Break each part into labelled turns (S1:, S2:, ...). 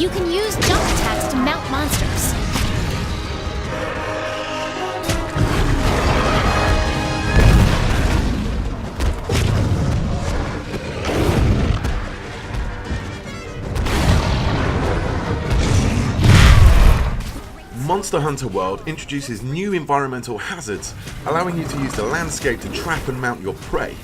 S1: You can use jump attacks to mount monsters.
S2: Monster Hunter World introduces new environmental hazards, allowing you to use the landscape to trap and mount your prey.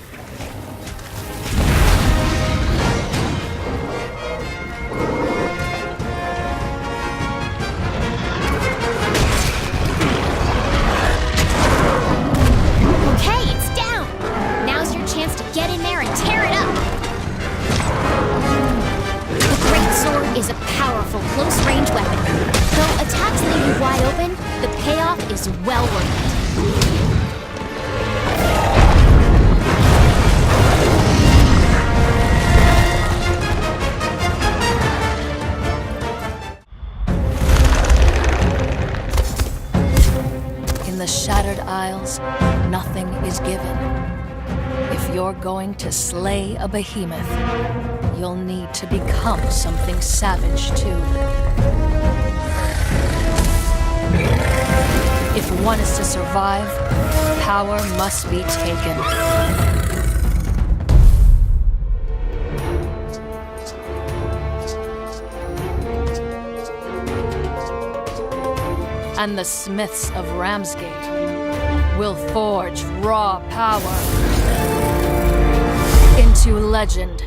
S1: Okay, it's down! Now's your chance to get in there and tear it up! The Great Sword is a powerful close-range weapon. Though attacks leave you wide open, the payoff is well worth it.
S3: In the Shattered Isles, nothing is given. If you're going to slay a behemoth, you'll need to become something savage too. If one is to survive, power must be taken. And the smiths of Ramsgate will forge raw power into legend.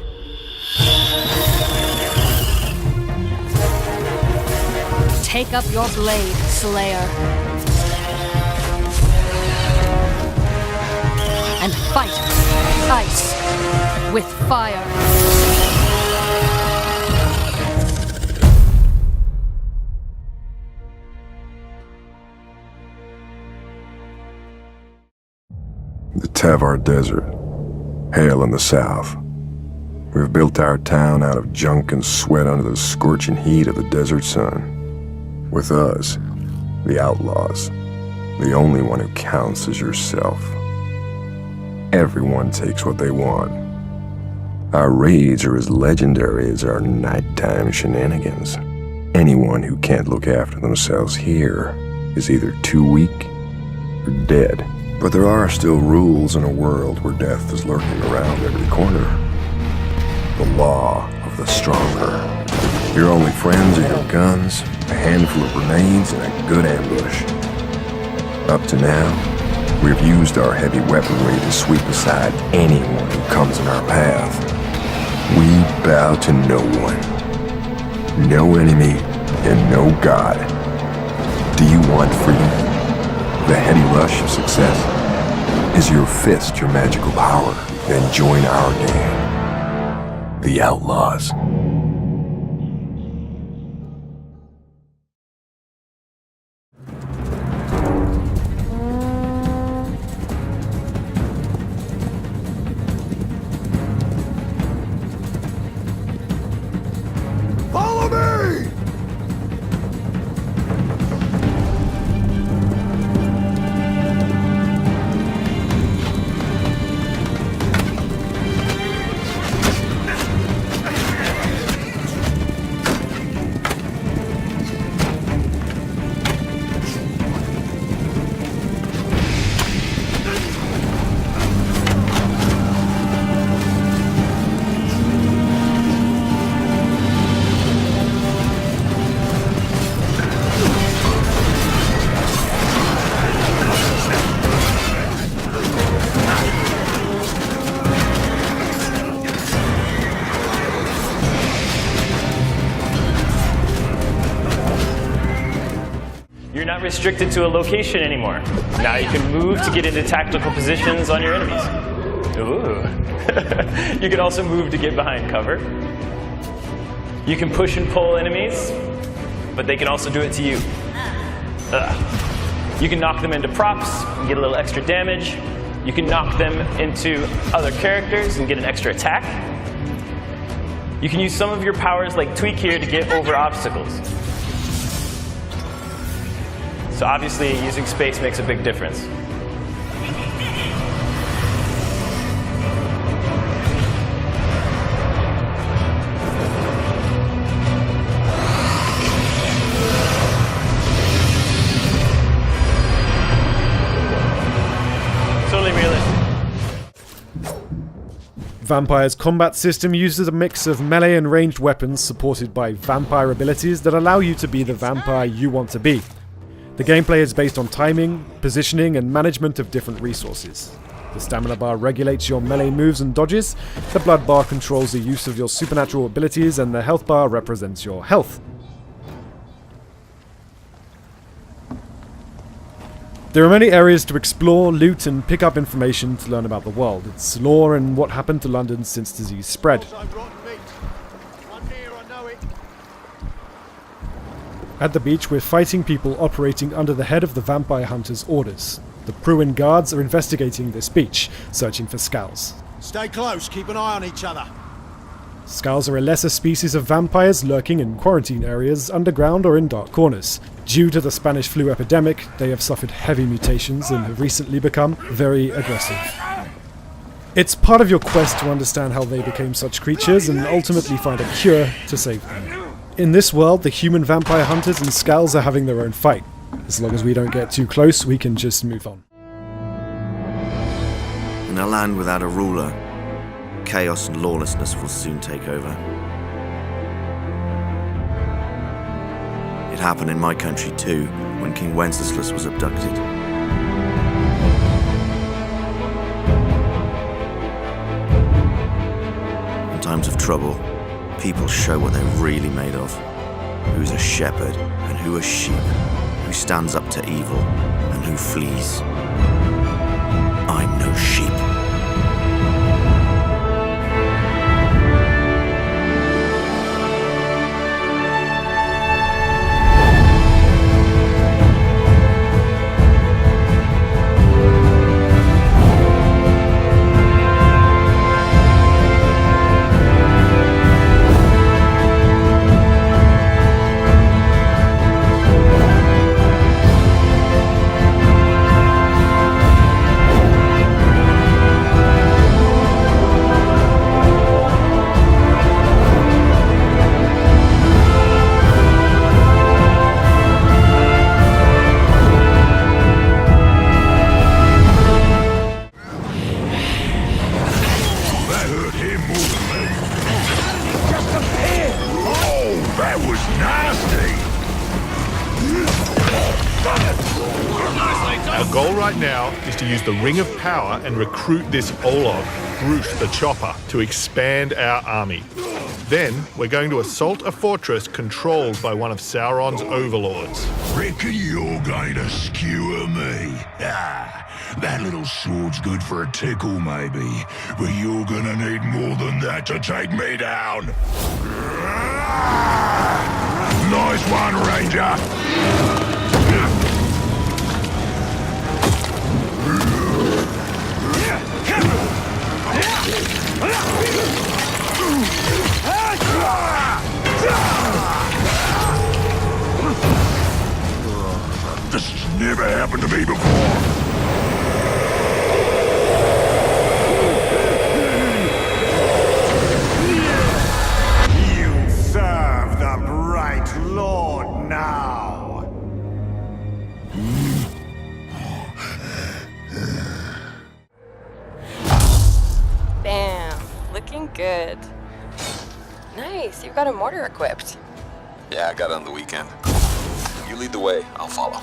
S3: Take up your blade, Slayer, and fight ice with fire.
S4: The Tavar Desert, hail in the south. We've built our town out of junk and sweat under the scorching heat of the desert sun. With us, the outlaws, the only one who counts is yourself. Everyone takes what they want. Our raids are as legendary as our nighttime shenanigans. Anyone who can't look after themselves here is either too weak or dead. But there are still rules in a world where death is lurking around every corner. The law of the stronger. Your only friends are your guns, a handful of grenades, and a good ambush. Up to now, we've used our heavy weaponry to sweep aside anyone who comes in our path. We bow to no one. No enemy and no god. Do you want freedom? The heady rush of success? Is your fist your magical power? Then join our gang. The Outlaws.
S5: You're not restricted to a location anymore. Now you can move to get into tactical positions on your enemies. Ooh. You can also move to get behind cover. You can push and pull enemies, but they can also do it to you. You can knock them into props and get a little extra damage. You can knock them into other characters and get an extra attack. You can use some of your powers like Tweak here to get over obstacles. So obviously, using space makes a big difference.
S6: Vampyr's combat system uses a mix of melee and ranged weapons supported by vampire abilities that allow you to be the vampire you want to be. The gameplay is based on timing, positioning, and management of different resources. The stamina bar regulates your melee moves and dodges, the blood bar controls the use of your supernatural abilities, and the health bar represents your health. There are many areas to explore, loot, and pick up information to learn about the world, its lore, and what happened to London since disease spread. At the beach, we're fighting people operating under the head of the vampire hunter's orders. The Pruin guards are investigating this beach, searching for Skulls.
S7: Stay close, keep an eye on each other.
S6: Skulls are a lesser species of vampires lurking in quarantine areas, underground or in dark corners. Due to the Spanish flu epidemic, they have suffered heavy mutations and have recently become very aggressive. It's part of your quest to understand how they became such creatures and ultimately find a cure to save them. In this world, the human vampire hunters and Skulls are having their own fight. As long as we don't get too close, we can just move on.
S8: In a land without a ruler, chaos and lawlessness will soon take over. It happened in my country too, when King Wenceslas was abducted. In times of trouble, people show what they're really made of. Who's a shepherd and who a sheep. Who stands up to evil and who flees. I'm no sheep.
S9: Our goal right now is to use the Ring of Power and recruit this Olog, Bruce the Chopper, to expand our army. Then, we're going to assault a fortress controlled by one of Sauron's overlords.
S10: Reckon you're going to skewer me? That little sword's good for a tickle, maybe, but you're gonna need more than that to take me down. Nice one, Ranger. This has never happened to me before.
S7: You serve the bright Lord now.
S11: Bam, looking good. Nice, you've got a mortar equipped.
S12: Yeah, I got it on the weekend. You lead the way, I'll follow.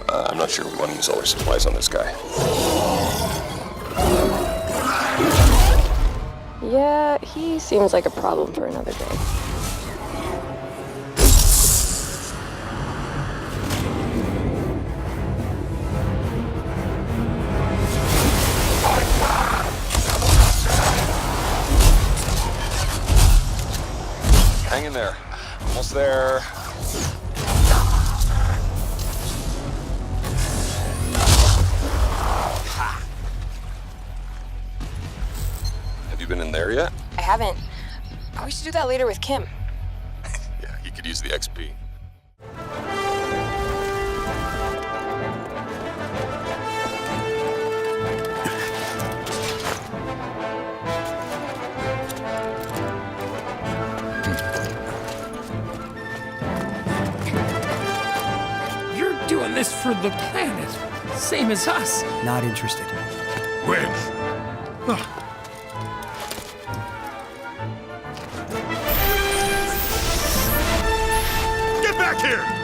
S12: I'm not sure we want to use all our supplies on this guy.
S11: Yeah, he seems like a problem for another day.
S12: Hang in there. Almost there. Have you been in there yet?
S11: I haven't. Oh, we should do that later with Kim.
S12: Yeah, you could use the XP.
S13: doing this for the planet. Same as us.
S14: Not interested.
S10: When?
S9: Get back here!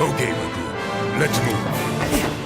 S10: Okay, Recruit. Let's move.